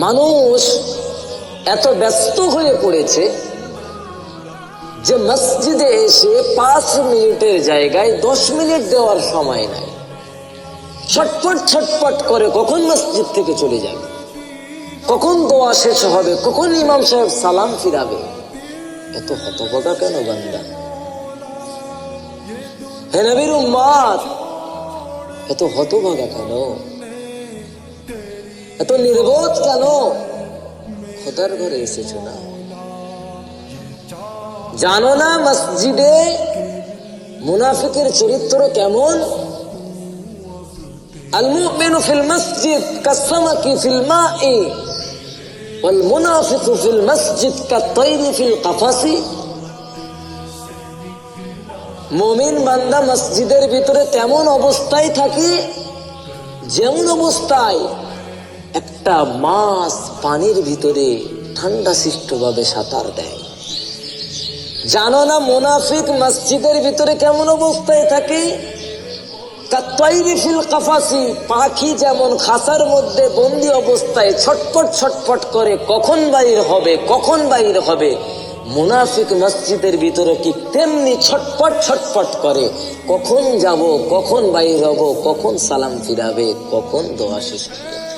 মানুষ এত ব্যস্ত হয়ে পড়েছে যে মসজিদে এসে 5 মিনিটের জায়গায় 10 মিনিট দেওয়ার সময় নাই। ছটপট ছটপট করে কখন মসজিদ থেকে চলে যাবে, কখন দোয়া শেষ হবে, কখন ইমাম সাহেব সালাম ফিরাবে। এত হতভাগা কেন বান্দা? হে নবীর উম্মত, এত হতভাগা কেন? এত নির্বোধ কেন? খোদার ঘরে এসেছো না? জানো না মসজিদে মুনাফিকের চরিত্র কেমন? আল মুমিনু ফিল মসজিদ কাসসামাকি ফিল মাই ওয়াল মুনাফিকু ফিল মসজিদ কাত্তাইরি ফিল কাফাসি। মুমিন বান্দা মসজিদের ভিতরে তেমন অবস্থায় থাকে যেমন অবস্থায় একটা মাছ পানির ভিতরে ঠান্ডা শিষ্টভাবে সাঁতার দেয়। জানো না মুনাফিক মসজিদের ভিতরে কেমন অবস্থায় থাকে? কাত্তাইরি ফিল কাফাসি, পাখি যেমন খাঁচার মধ্যে বন্দি অবস্থায় ছটপট ছটপট করে কখন বাইর হবে, কখন বাইর হবে। মুনাফিক মসজিদের ভিতরে ঠিক তেমনি ছটপট ছটপট করে কখন যাব, কখন বাইর হব, কখন সালাম ফিরাবে, কখন দোয়া শেষ হবে।